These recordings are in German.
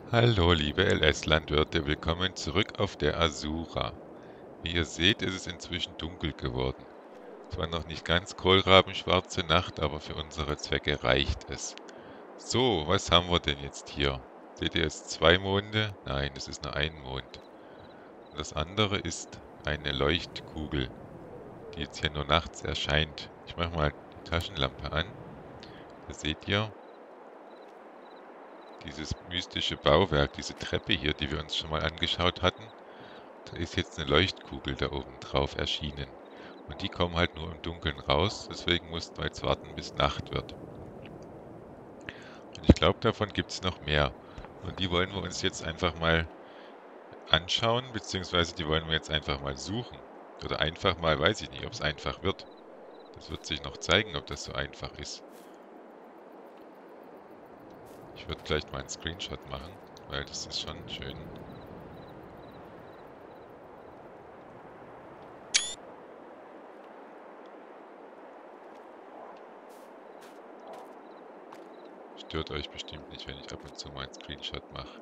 Hallo liebe LS-Landwirte, willkommen zurück auf der Asura. Wie ihr seht, ist es inzwischen dunkel geworden. Zwar noch nicht ganz kohlrabenschwarze Nacht, aber für unsere Zwecke reicht es. So, was haben wir denn jetzt hier? Seht ihr jetzt zwei Monde? Nein, es ist nur ein Mond. Und das andere ist eine Leuchtkugel, die jetzt hier nur nachts erscheint. Ich mache mal die Taschenlampe an. Da seht ihr dieses mystische Bauwerk, diese Treppe hier, die wir uns schon mal angeschaut hatten. Da ist jetzt eine Leuchtkugel da oben drauf erschienen. Und die kommen halt nur im Dunkeln raus, deswegen mussten wir jetzt warten, bis Nacht wird. Und ich glaube, davon gibt es noch mehr. Und die wollen wir uns jetzt einfach mal anschauen, beziehungsweise die wollen wir jetzt einfach mal suchen. Oder einfach mal, weiß ich nicht, ob es einfach wird. Das wird sich noch zeigen, ob das so einfach ist. Ich würde vielleicht mal einen Screenshot machen, weil das ist schon schön. Stört euch bestimmt nicht, wenn ich ab und zu mal einen Screenshot mache.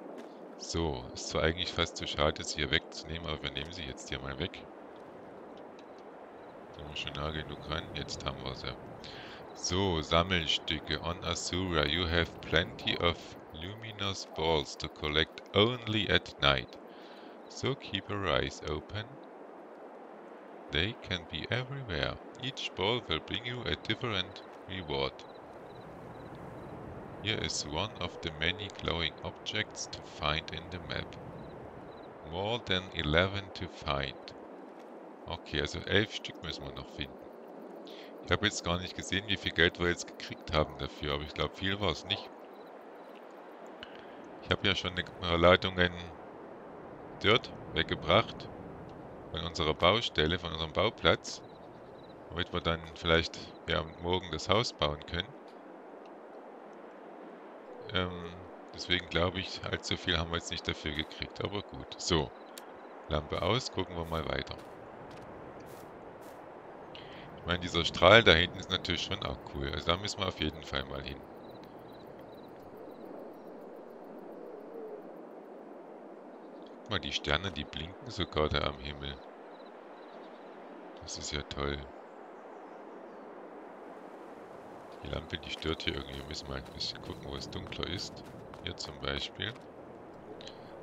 So, ist zwar eigentlich fast zu schade, sie hier wegzunehmen, aber wir nehmen sie jetzt hier mal weg. Sind wir schon nah genug ran? Jetzt haben wir sie. So, Sammelstücke. On Asura, you have plenty of luminous balls to collect only at night. So keep your eyes open. They can be everywhere. Each ball will bring you a different reward. Here is one of the many glowing objects to find in the map. More than 11 to find. Okay, also 11 Stück müssen wir noch finden. Ich habe jetzt gar nicht gesehen, wie viel Geld wir jetzt gekriegt haben dafür, aber ich glaube, viel war es nicht. Ich habe ja schon ein paar Ladungen Dirt weggebracht von unserer Baustelle, von unserem Bauplatz, damit wir dann vielleicht morgen das Haus bauen können. Deswegen glaube ich, allzu viel haben wir jetzt nicht dafür gekriegt, aber gut. So, Lampe aus, gucken wir mal weiter. Ich meine, dieser Strahl da hinten ist natürlich schon auch cool. Also da müssen wir auf jeden Fall mal hin. Guck mal, die Sterne, die blinken sogar da am Himmel. Das ist ja toll. Die Lampe, die stört hier irgendwie. Wir müssen mal ein bisschen gucken, wo es dunkler ist. Hier zum Beispiel.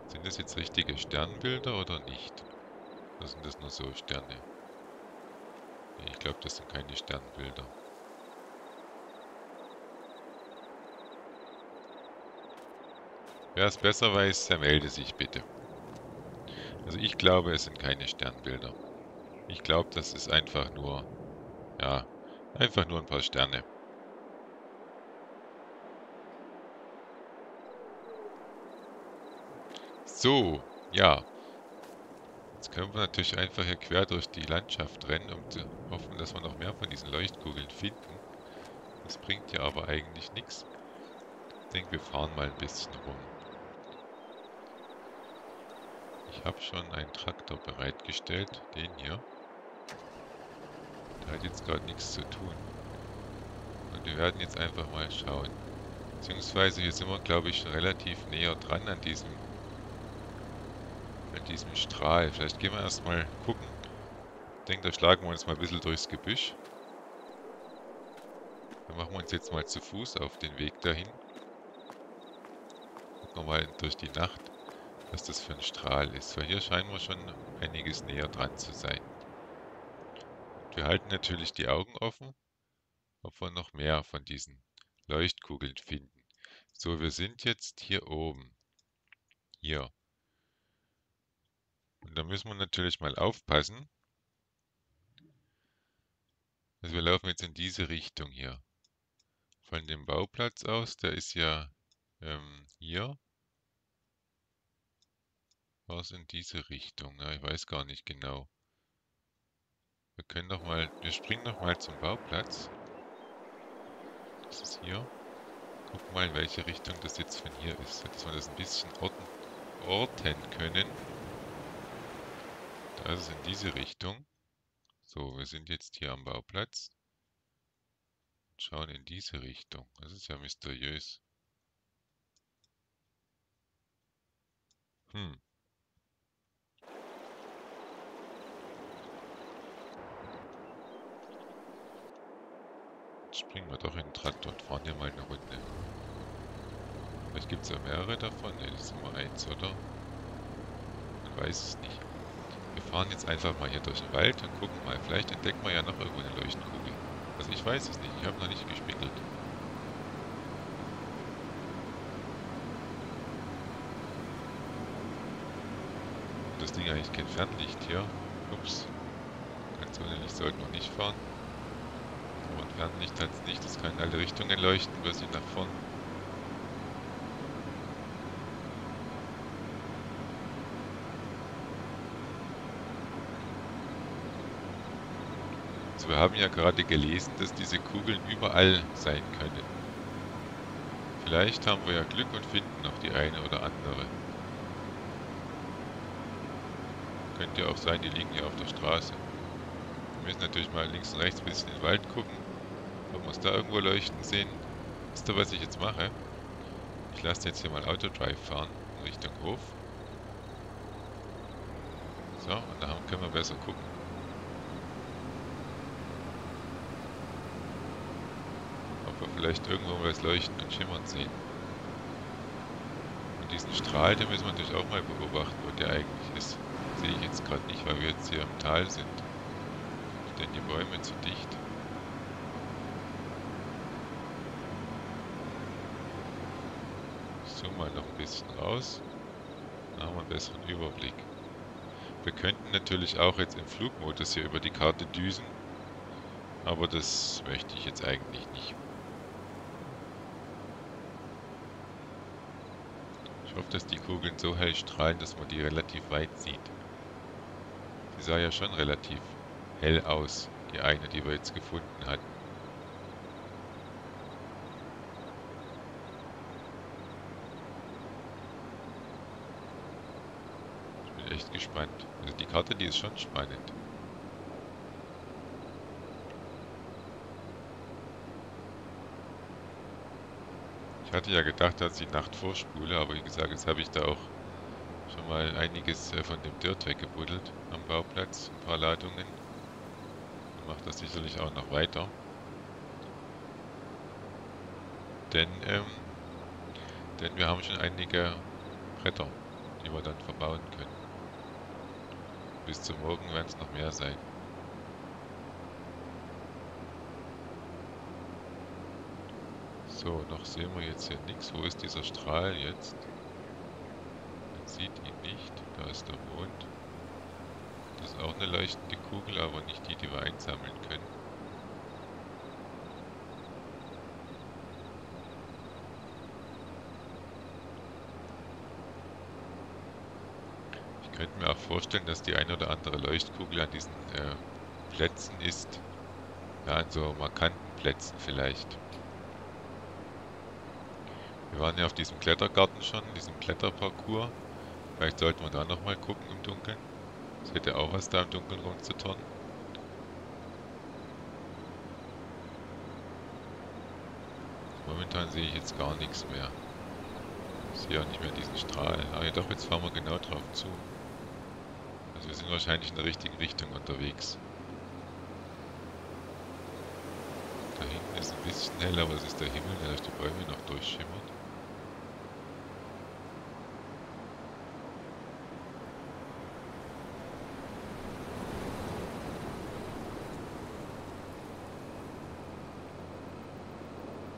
Sind das jetzt richtige Sternbilder oder nicht? Oder sind das nur so Sterne? Nee, ich glaube, das sind keine Sternbilder. Wer es besser weiß, der melde sich bitte. Also ich glaube, es sind keine Sternbilder. Ich glaube, das ist einfach nur, ja, einfach nur ein paar Sterne. So, ja. Jetzt können wir natürlich einfach hier quer durch die Landschaft rennen, um zu hoffen, dass wir noch mehr von diesen Leuchtkugeln finden. Das bringt ja aber eigentlich nichts. Ich denke, wir fahren mal ein bisschen rum. Ich habe schon einen Traktor bereitgestellt, den hier. Der hat jetzt gerade nichts zu tun. Und wir werden jetzt einfach mal schauen. Beziehungsweise hier sind wir, glaube ich, schon relativ näher dran an diesem Strahl. Vielleicht gehen wir erstmal gucken. Ich denke, da schlagen wir uns mal ein bisschen durchs Gebüsch. Dann machen wir uns jetzt mal zu Fuß auf den Weg dahin. Gucken wir mal durch die Nacht, was das für ein Strahl ist. Weil hier scheinen wir schon einiges näher dran zu sein. Und wir halten natürlich die Augen offen, ob wir noch mehr von diesen Leuchtkugeln finden. So, wir sind jetzt hier oben. Hier. Und da müssen wir natürlich mal aufpassen. Also wir laufen jetzt in diese Richtung hier. Von dem Bauplatz aus, der ist ja hier. War es in diese Richtung? Ja, ich weiß gar nicht genau. Wir springen noch mal zum Bauplatz. Das ist hier. Gucken mal, in welche Richtung das jetzt von hier ist, dass wir das ein bisschen orten können. Da ist es in diese Richtung. So, wir sind jetzt hier am Bauplatz. Schauen in diese Richtung. Das ist ja mysteriös. Hm. Jetzt springen wir doch in den Traktor und fahren hier mal eine Runde. Vielleicht gibt es ja mehrere davon. Ne, das ist nur eins, oder? Man weiß es nicht. Wir fahren jetzt einfach mal hier durch den Wald und gucken mal. Vielleicht entdecken wir ja noch irgendwo eine Leuchtkugel. Also ich weiß es nicht. Ich habe noch nicht gespickelt. Und das Ding eigentlich kein Fernlicht hier. Ups. Ganz ohne Licht sollten wir nicht fahren. Aber ein Fernlicht hat es nicht. Das kann in alle Richtungen leuchten. Wir sind nach vorn. Also wir haben ja gerade gelesen, dass diese Kugeln überall sein können. Vielleicht haben wir ja Glück und finden noch die eine oder andere. Könnte ja auch sein, die liegen ja auf der Straße. Wir müssen natürlich mal links und rechts ein bisschen in den Wald gucken, ob wir es da irgendwo leuchten sehen. Wisst ihr, was ich jetzt mache? Ich lasse jetzt hier mal Autodrive fahren in Richtung Hof. So, und da können wir besser gucken. Ob wir vielleicht irgendwo was leuchten und schimmern sehen. Und diesen Strahl, den müssen wir natürlich auch mal beobachten, wo der eigentlich ist. Sehe ich jetzt gerade nicht, weil wir jetzt hier im Tal sind. Stehen die Bäume zu dicht. Ich zoome mal noch ein bisschen raus. Dann haben wir einen besseren Überblick. Wir könnten natürlich auch jetzt im Flugmodus hier über die Karte düsen. Aber das möchte ich jetzt eigentlich nicht. Ich hoffe, dass die Kugeln so hell strahlen, dass man die relativ weit sieht. Die sah ja schon relativ hell aus, die eine, die wir jetzt gefunden hatten. Ich bin echt gespannt. Also die Karte, die ist schon spannend. Ich hatte ja gedacht, dass ich die Nacht vorspule, aber wie gesagt, jetzt habe ich da auch schon mal einiges von dem Dirt weggebuddelt am Bauplatz, ein paar Ladungen. Dann macht das sicherlich auch noch weiter. Denn wir haben schon einige Bretter, die wir dann verbauen können. Bis zum Morgen werden es noch mehr sein. So, noch sehen wir jetzt hier nichts. Wo ist dieser Strahl jetzt? Man sieht ihn nicht. Da ist der Mond. Das ist auch eine leuchtende Kugel, aber nicht die, die wir einsammeln können. Ich könnte mir auch vorstellen, dass die eine oder andere Leuchtkugel an diesen Plätzen ist. Ja, an so markanten Plätzen vielleicht. Wir waren ja auf diesem Klettergarten schon, diesem Kletterparcours. Vielleicht sollten wir da nochmal gucken im Dunkeln. Es hätte auch was da im Dunkeln rumzuturnen. Momentan sehe ich jetzt gar nichts mehr. Ich sehe auch nicht mehr diesen Strahl. Ah ja doch, jetzt fahren wir genau drauf zu. Also wir sind wahrscheinlich in der richtigen Richtung unterwegs. Da hinten ist ein bisschen hell, aber es ist der Himmel, der durch die Bäume noch durchschimmert.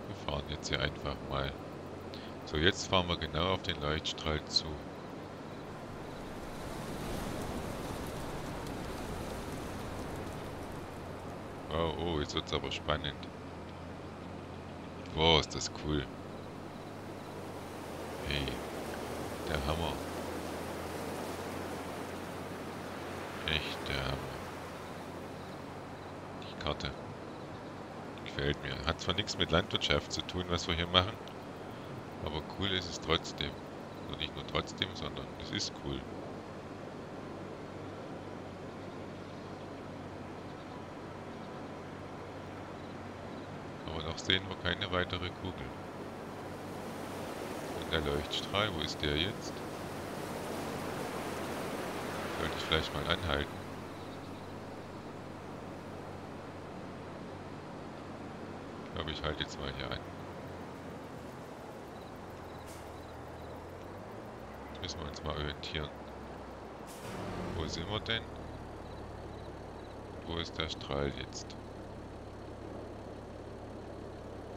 Wir fahren jetzt hier einfach mal. So, jetzt fahren wir genau auf den Leuchtstrahl zu. Wow, oh, jetzt wird es aber spannend. Wow, ist das cool. Hey, der Hammer. Echt der Hammer. Die Karte. Gefällt mir. Hat zwar nichts mit Landwirtschaft zu tun, was wir hier machen, aber cool ist es trotzdem. Also nicht nur trotzdem, sondern es ist cool. Aber noch sehen wir keine weitere Kugel. Und der Leuchtstrahl, wo ist der jetzt? Sollte ich vielleicht mal anhalten. Ich glaube, ich halte jetzt mal hier an. Müssen wir uns mal orientieren. Wo sind wir denn? Wo ist der Strahl jetzt?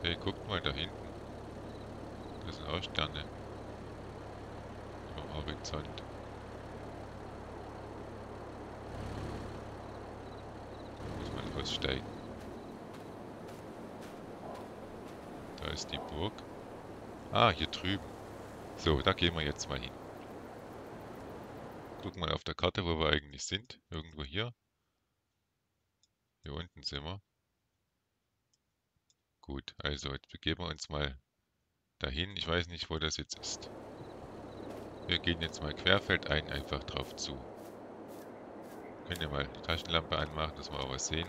Hey, guckt mal da hinten. Das sind auch Sterne. Am Horizont. Muss mal aussteigen. Da ist die Burg. Ah, hier drüben. So, da gehen wir jetzt mal hin. Gucken mal auf der Karte, wo wir eigentlich sind. Irgendwo hier. Hier unten sind wir. Gut, also jetzt begeben wir uns mal dahin. Ich weiß nicht, wo das jetzt ist. Wir gehen jetzt mal querfeldein einfach drauf zu. Können ja mal die Taschenlampe anmachen, dass wir auch was sehen.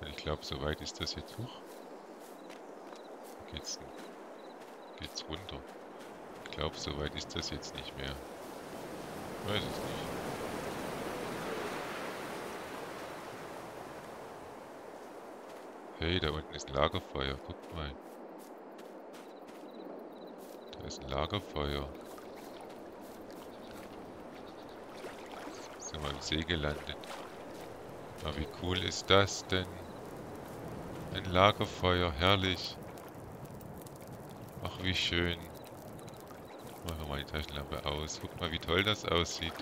Und ich glaube, so weit ist das jetzt hoch. Wo geht's denn? Geht's runter? Ich glaube, so weit ist das jetzt nicht mehr. Ich weiß es nicht. Hey, da unten ist ein Lagerfeuer. Guckt mal. Da ist ein Lagerfeuer. Sind wir im See gelandet. Aber wie cool ist das denn? Ein Lagerfeuer, herrlich. Ach, wie schön. Machen wir mal die Taschenlampe aus. Guck mal, wie toll das aussieht.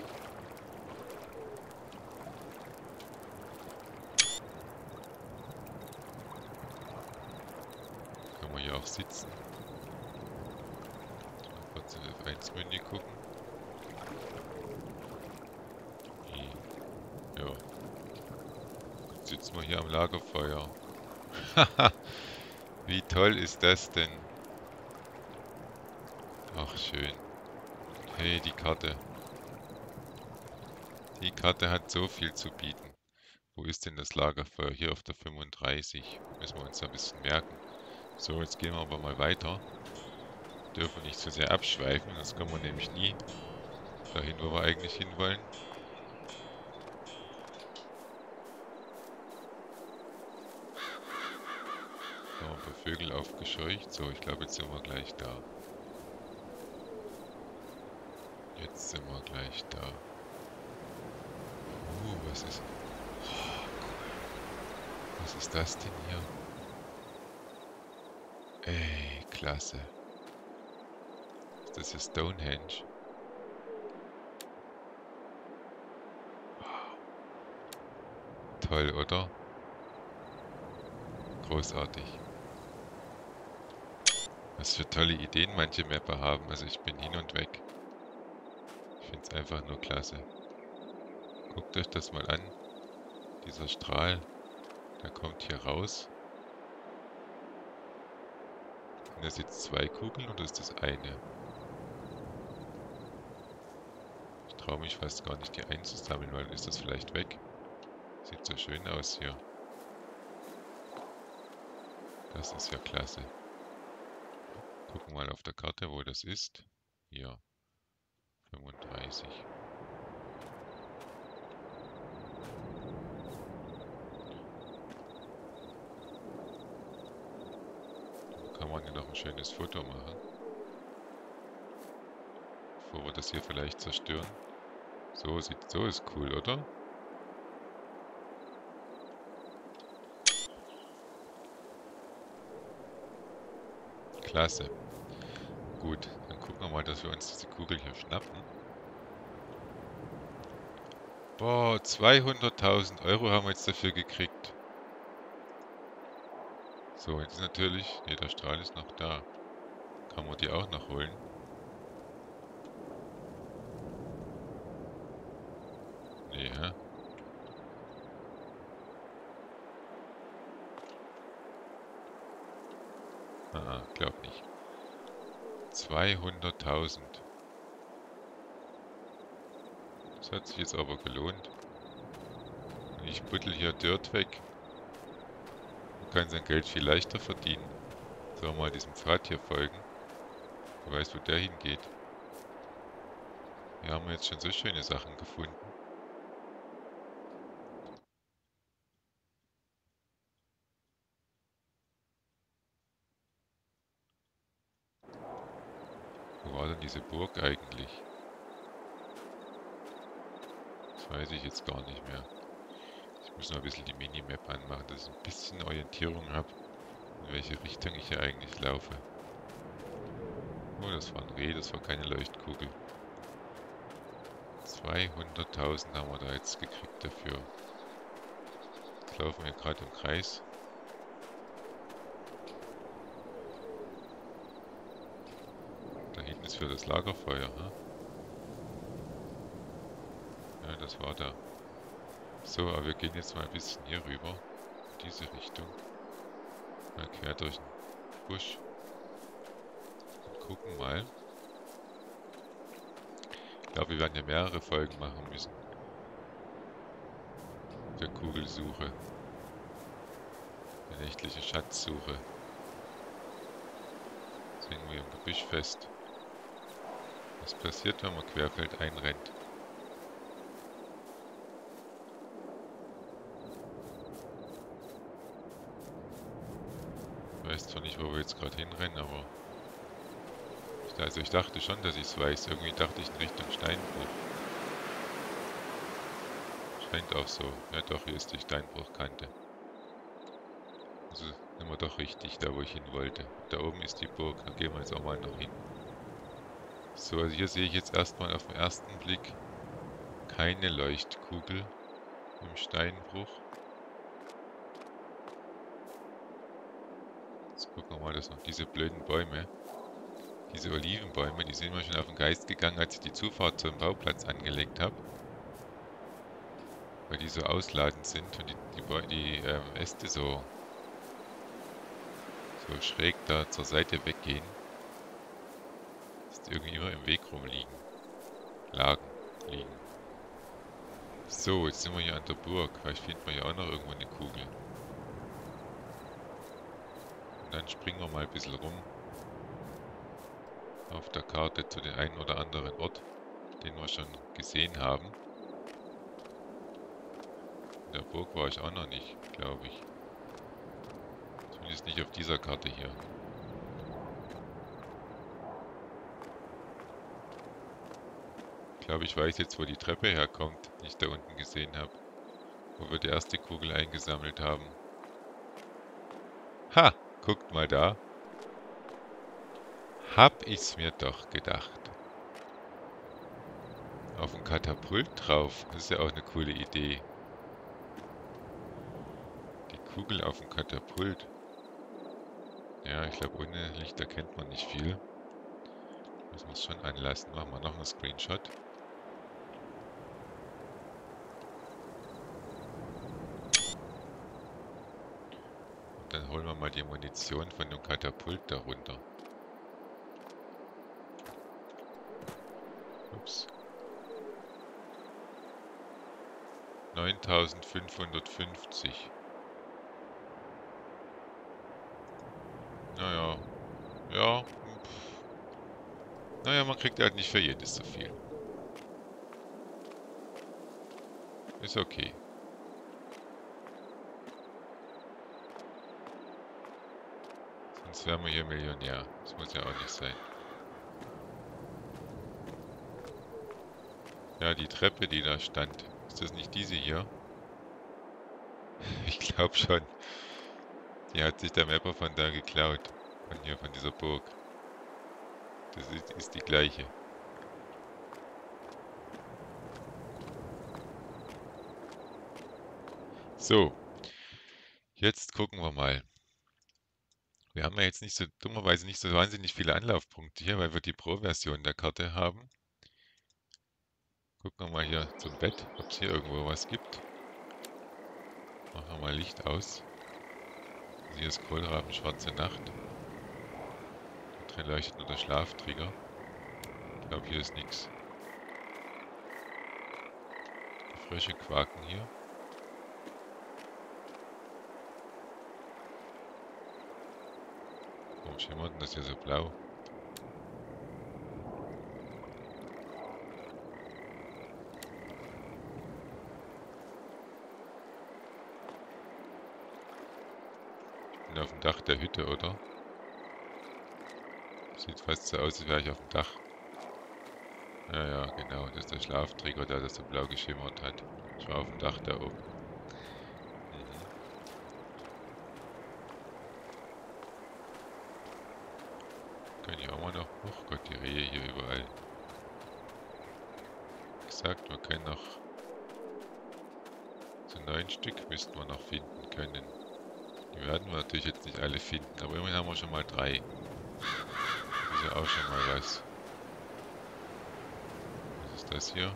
Können wir hier auch sitzen. Mal kurz auf F1 Menü gucken. Ja. Jetzt sitzen wir hier am Lagerfeuer. Haha, wie toll ist das denn? Ach, schön. Hey, die Karte. Die Karte hat so viel zu bieten. Wo ist denn das Lagerfeuer? Hier auf der 35. Müssen wir uns ein bisschen merken. So, jetzt gehen wir aber mal weiter. Dürfen nicht zu sehr abschweifen, das kommen wir nämlich nie dahin, wo wir eigentlich hinwollen. Da haben ein paar Vögel aufgescheucht. So, ich glaube, jetzt sind wir gleich da. Jetzt sind wir gleich da. Was ist... Oh, cool. Was ist das denn hier? Ey, klasse. Ist das hier Stonehenge? Wow. Toll, oder? Großartig. Was für tolle Ideen manche Mapper haben. Also ich bin hin und weg. Ich finde es einfach nur klasse. Guckt euch das mal an. Dieser Strahl, der kommt hier raus. Sind das jetzt 2 Kugeln oder ist das eine? Ich traue mich fast gar nicht, die einzusammeln, weil dann ist das vielleicht weg. Sieht so schön aus hier. Das ist ja klasse. Gucken mal auf der Karte, wo das ist. Hier. 35. Da kann man hier noch ein schönes Foto machen. Bevor wir das hier vielleicht zerstören. So ist cool, oder? Klasse. Gut, dann gucken wir mal, dass wir uns diese Kugel hier schnappen. Boah, 200.000 € haben wir jetzt dafür gekriegt. So, jetzt natürlich... Ne, der Strahl ist noch da. Kann man die auch noch holen? Nee, hä? Glaub nicht. 200.000. Das hat sich jetzt aber gelohnt. Und ich buddel hier Dirt weg. kann sein Geld viel leichter verdienen. Sollen wir mal diesem Pfad hier folgen? Wer weiß, wo der hingeht. Hier haben wir jetzt schon so schöne Sachen gefunden. Wo war denn diese Burg eigentlich? Das weiß ich jetzt gar nicht mehr. Ich muss noch ein bisschen die Minimap anmachen, dass ich ein bisschen Orientierung habe, in welche Richtung ich hier eigentlich laufe. Oh, das war ein Reh, das war keine Leuchtkugel. 200.000 haben wir da jetzt gekriegt dafür. Jetzt laufen wir gerade im Kreis. Da hinten ist für das Lagerfeuer, hm? Ja, das war da. So, aber wir gehen jetzt mal ein bisschen hier rüber. In diese Richtung. Mal quer durch den Busch. Und gucken mal. Ich glaube, wir werden hier mehrere Folgen machen müssen. Der Kugelsuche. Der nächtliche Schatzsuche. Jetzt hängen wir im Gebüsch fest. Was passiert, wenn man querfeld einrennt? Ich weiß zwar nicht, wo wir jetzt gerade hinrennen, aber... Also ich dachte schon, dass ich es weiß. Irgendwie dachte ich in Richtung Steinbruch. Scheint auch so. Ja doch, hier ist die Steinbruchkante. Also sind wir doch richtig, da wo ich hin wollte. Da oben ist die Burg, da gehen wir jetzt auch mal noch hin. So, also hier sehe ich jetzt erstmal auf den ersten Blick keine Leuchtkugel im Steinbruch. Jetzt gucken wir mal, dass noch diese blöden Bäume, diese Olivenbäume, die sind mir schon auf den Geist gegangen, als ich die Zufahrt zum Bauplatz angelegt habe. Weil die so ausladend sind und die Äste so schräg da zur Seite weggehen. Dass die irgendwie immer im Weg rumliegen. Liegen. So, jetzt sind wir hier an der Burg. Vielleicht finden wir ja auch noch irgendwo eine Kugel. Und dann springen wir mal ein bisschen rum. Auf der Karte zu dem einen oder anderen Ort, den wir schon gesehen haben. In der Burg war ich auch noch nicht, glaube ich. Zumindest nicht auf dieser Karte hier. Ich glaube, ich weiß jetzt, wo die Treppe herkommt, die ich da unten gesehen habe. Wo wir die erste Kugel eingesammelt haben. Ha! Guckt mal da. Hab ich's mir doch gedacht. Auf ein Katapult drauf. Das ist ja auch eine coole Idee. Die Kugel auf dem Katapult. Ja, ich glaube, ohne Licht erkennt man nicht viel. Müssen wir es schon anlassen. Machen wir noch einen Screenshot. Und dann holen wir mal die Munition von dem Katapult darunter. Ups. 9550. Naja. Ja. Naja, man kriegt halt nicht für jedes so viel. Ist okay. Sonst wären wir hier Millionär. Das muss ja auch nicht sein. Ja, die Treppe, die da stand. Ist das nicht diese hier? Ich glaube schon. Die hat sich der Mapper von da geklaut. Von hier, von dieser Burg. Das ist die gleiche. So. Jetzt gucken wir mal. Wir haben ja jetzt nicht so, dummerweise nicht so wahnsinnig viele Anlaufpunkte hier, weil wir die Pro-Version der Karte haben. Gucken wir mal hier zum Bett, ob es hier irgendwo was gibt. Machen wir mal Licht aus. Hier ist Kohlraben, schwarze Nacht. Da drin leuchtet nur der Schlaftrigger. Ich glaube, hier ist nichts. Die Frösche quaken hier. Warum schimmert denn das hier so blau? Ich bin auf dem Dach der Hütte, oder? Sieht fast so aus, als wäre ich auf dem Dach. Ja, ja, genau. Das ist der Schlafträger, der das so blau geschimmert hat. Ich war auf dem Dach da oben. Mhm. Kann ich auch mal noch... Oh Gott, die Rehe hier überall. Wie gesagt, wir können noch... So 9 Stück müssten wir noch finden können. Die werden wir natürlich jetzt nicht alle finden, aber immerhin haben wir schon mal 3. Das ist ja auch schon mal was. Was ist das hier?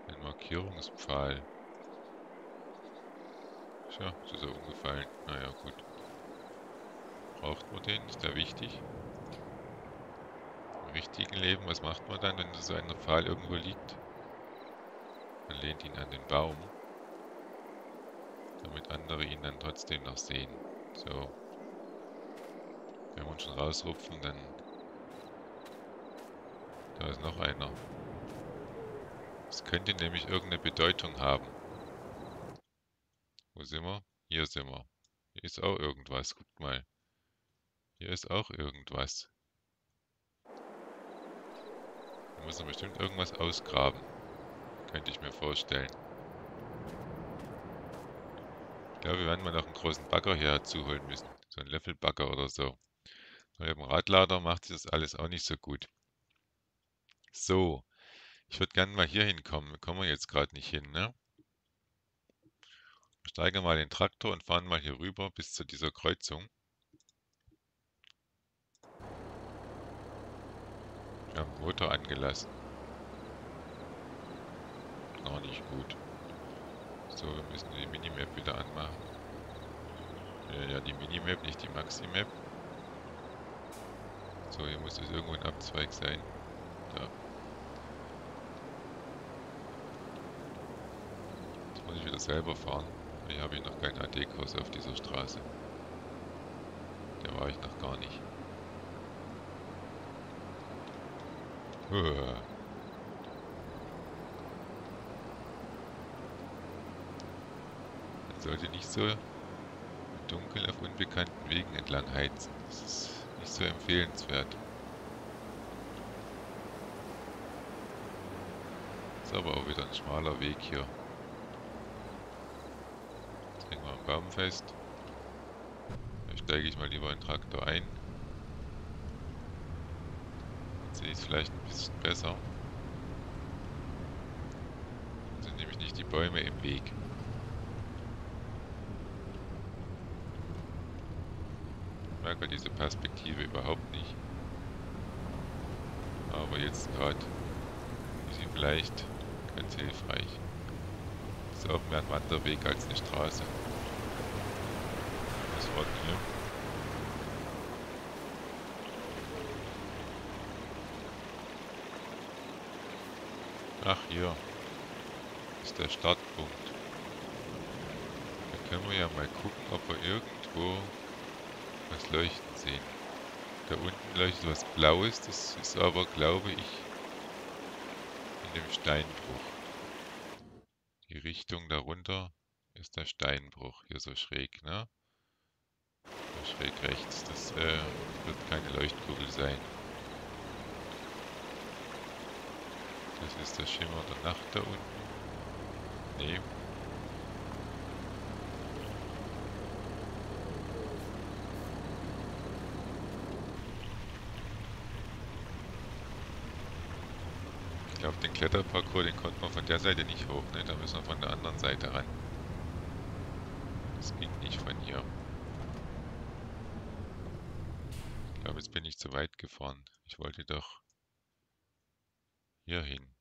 Ein Markierungspfahl. Tja, das ist ja umgefallen. Naja, gut. Braucht man den? Ist der wichtig? Im richtigen Leben, was macht man dann, wenn so ein Pfahl irgendwo liegt? Man lehnt ihn an den Baum, damit andere ihn dann trotzdem noch sehen. So. Wenn wir uns schon rausrupfen, dann... Da ist noch einer. Es könnte nämlich irgendeine Bedeutung haben. Wo sind wir? Hier sind wir. Hier ist auch irgendwas. Guckt mal. Hier ist auch irgendwas. Da müssen wir bestimmt irgendwas ausgraben. Könnte ich mir vorstellen. Ich glaube, wir werden mal noch einen großen Bagger hier dazu holen müssen. So einen Löffelbagger oder so. Weil mit dem Radlader macht sich das alles auch nicht so gut. So. Ich würde gerne mal hier hinkommen. Da kommen wir jetzt gerade nicht hin, ne? Wir steigen mal den Traktor und fahren mal hier rüber bis zu dieser Kreuzung. Wir haben den Motor angelassen. Gar nicht gut. So, wir müssen die Minimap wieder anmachen. Ja, die Minimap, nicht die Maximap. So, hier muss es irgendwo ein Abzweig sein. Da. Jetzt muss ich wieder selber fahren. Hier habe ich noch keinen AD-Kurs auf dieser Straße. Der war ich noch gar nicht. Man sollte nicht so im Dunkeln auf unbekannten Wegen entlang heizen. Das ist nicht so empfehlenswert. Ist aber auch wieder ein schmaler Weg hier. Jetzt hängen wir am Baum fest. Da steige ich mal lieber in den Traktor ein. Jetzt sehe ich es vielleicht ein bisschen besser. Dann sind nämlich nicht die Bäume im Weg. Ich mag ja diese Perspektive überhaupt nicht. Aber jetzt gerade ist sie vielleicht ganz hilfreich. Ist auch mehr ein Wanderweg als eine Straße. Was war denn hier? Ach, hier ist der Startpunkt. Da können wir ja mal gucken, ob wir irgendwo was leuchten sehen. Da unten leuchtet was Blaues, das ist aber, glaube ich, in dem Steinbruch. Die Richtung darunter ist der Steinbruch, hier so schräg, ne? So schräg rechts, das wird keine Leuchtkugel sein. Das ist der Schimmer der Nacht da unten. Nee. Ich glaube, den Kletterparcours, den konnte man von der Seite nicht hoch, ne? Da müssen wir von der anderen Seite ran. Das ging nicht von hier. Ich glaube, jetzt bin ich zu weit gefahren. Ich wollte doch hier hin.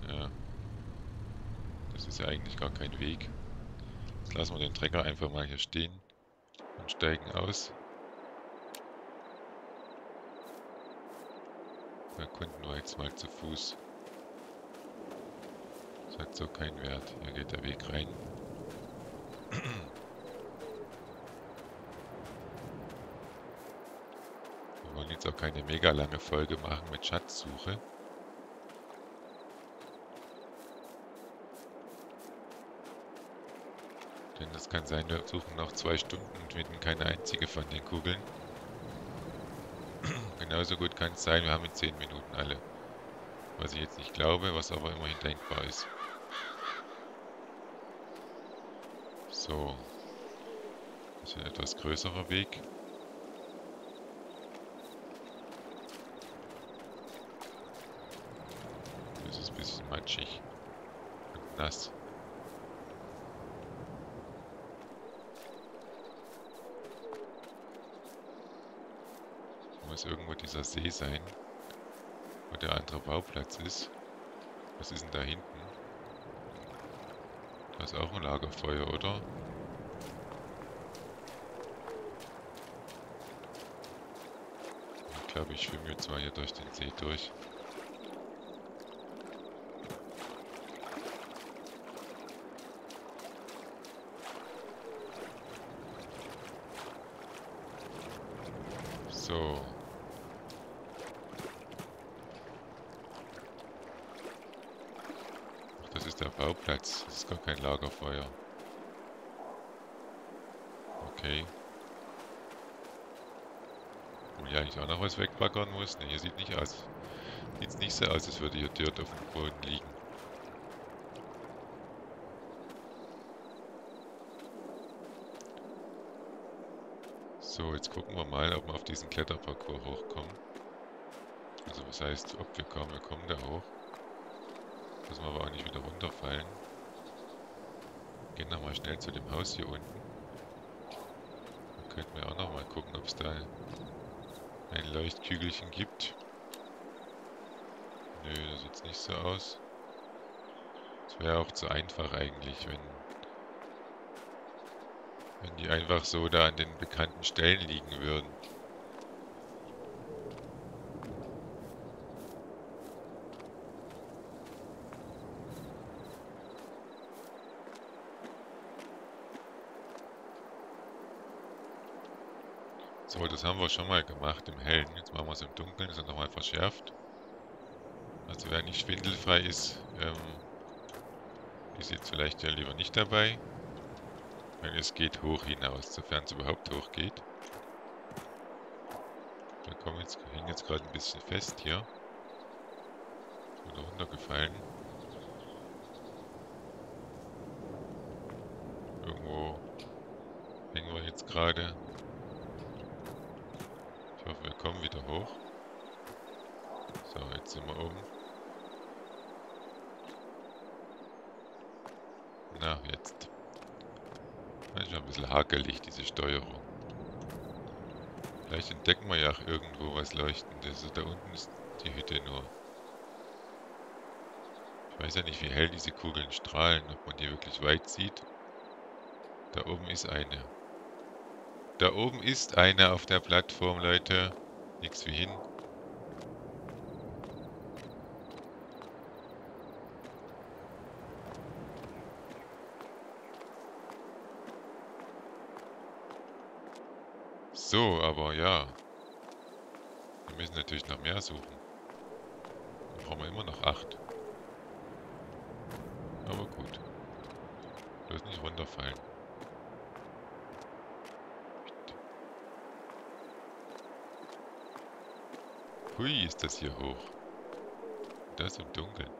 Ja. Das ist ja eigentlich gar kein Weg. Jetzt lassen wir den Trecker einfach mal hier stehen und steigen aus. Da konnten wir jetzt mal zu Fuß. Das hat so keinen Wert. Hier geht der Weg rein. Wir wollen jetzt auch keine mega lange Folge machen mit Schatzsuche. Denn es kann sein, wir suchen noch 2 Stunden und finden keine einzige von den Kugeln. Genauso gut kann es sein, wir haben in 10 Minuten alle. Was ich jetzt nicht glaube, was aber immerhin denkbar ist. So. Das ist ein etwas größerer Weg. Das ist ein bisschen matschig und nass. Muss irgendwo dieser See sein, wo der andere Bauplatz ist. Was ist denn da hinten? Da ist auch ein Lagerfeuer, oder? Ich glaube, ich schwimme jetzt mal hier durch den See durch. So. Ach, das ist der Bauplatz. Das ist gar kein Lagerfeuer. Okay. Wo ich eigentlich auch noch was wegbaggern muss? Ne, hier sieht nicht aus. Sieht nicht so aus, als würde hier Dirt auf dem Boden liegen. So, jetzt gucken wir mal, ob wir auf diesen Kletterparcours hochkommen. Also was heißt, ob wir kommen da hoch. Müssen wir aber auch nicht wieder runterfallen. Gehen nochmal schnell zu dem Haus hier unten. Da könnten wir auch nochmal gucken, ob es da ein Leuchtkügelchen gibt. Nö, das sieht jetzt nicht so aus. Es wäre auch zu einfach eigentlich, wenn die einfach so da an den bekannten Stellen liegen würden. So, das haben wir schon mal gemacht im Hellen. Jetzt machen wir es im Dunkeln, das ist nochmal verschärft. Also wer nicht schwindelfrei ist, ist jetzt vielleicht ja lieber nicht dabei. Weil es geht hoch hinaus, sofern es überhaupt hoch geht. Da hängen jetzt gerade ein bisschen fest hier. Ist wieder runtergefallen. Irgendwo hängen wir jetzt gerade. Ich hoffe, wir kommen wieder hoch. So, jetzt sind wir oben. Na, jetzt. Manchmal ein bisschen hakelig, diese Steuerung. Vielleicht entdecken wir ja auch irgendwo was Leuchtendes. Also da unten ist die Hütte nur. Ich weiß ja nicht, wie hell diese Kugeln strahlen, ob man die wirklich weit sieht. Da oben ist eine. Da oben ist eine auf der Plattform, Leute. Nix wie hin. So, aber ja. Wir müssen natürlich noch mehr suchen. Dann brauchen wir immer noch 8. Aber gut. Bloß nicht runterfallen. Hui, ist das hier hoch. Das im Dunkeln.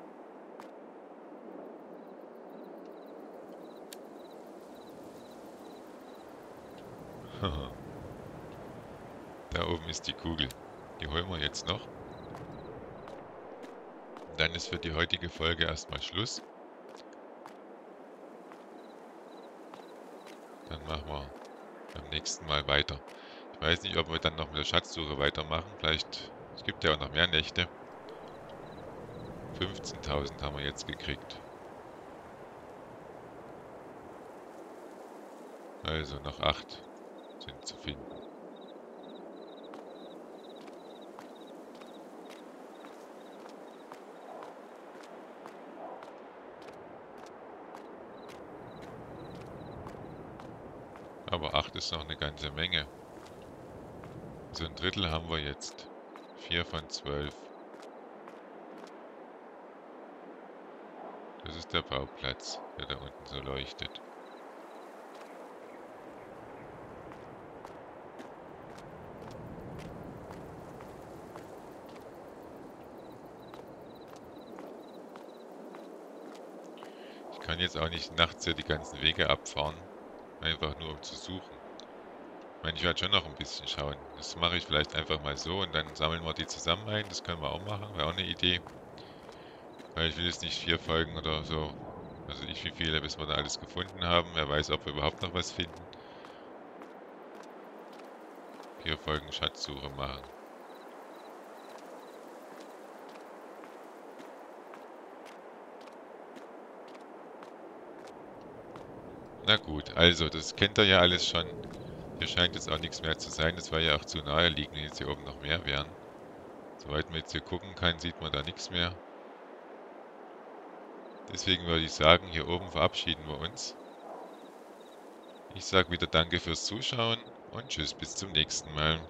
Da oben ist die Kugel. Die holen wir jetzt noch. Dann ist für die heutige Folge erstmal Schluss. Dann machen wir beim nächsten Mal weiter. Ich weiß nicht, ob wir dann noch mit der Schatzsuche weitermachen. Vielleicht, es gibt ja auch noch mehr Nächte. 15.000 haben wir jetzt gekriegt. Also noch 8 sind zu finden. Aber 8 ist noch eine ganze Menge. So ein Drittel haben wir jetzt. 4 von 12. Das ist der Bauplatz, der da unten so leuchtet. Ich kann jetzt auch nicht nachts hier die ganzen Wege abfahren, einfach nur um zu suchen. Ich meine, ich werde schon noch ein bisschen schauen. Das mache ich vielleicht einfach mal so und dann sammeln wir die zusammen ein. Das können wir auch machen, wäre auch eine Idee. Weil ich will jetzt nicht 4 Folgen oder so, also nicht wie viele, bis wir da alles gefunden haben. Wer weiß, ob wir überhaupt noch was finden. 4 Folgen Schatzsuche machen. Na gut, also das kennt ihr ja alles schon. Hier scheint jetzt auch nichts mehr zu sein. Das war ja auch zu nahe liegen, wenn jetzt hier oben noch mehr wären. Soweit man jetzt hier gucken kann, sieht man da nichts mehr. Deswegen würde ich sagen, hier oben verabschieden wir uns. Ich sage wieder Danke fürs Zuschauen und tschüss, bis zum nächsten Mal.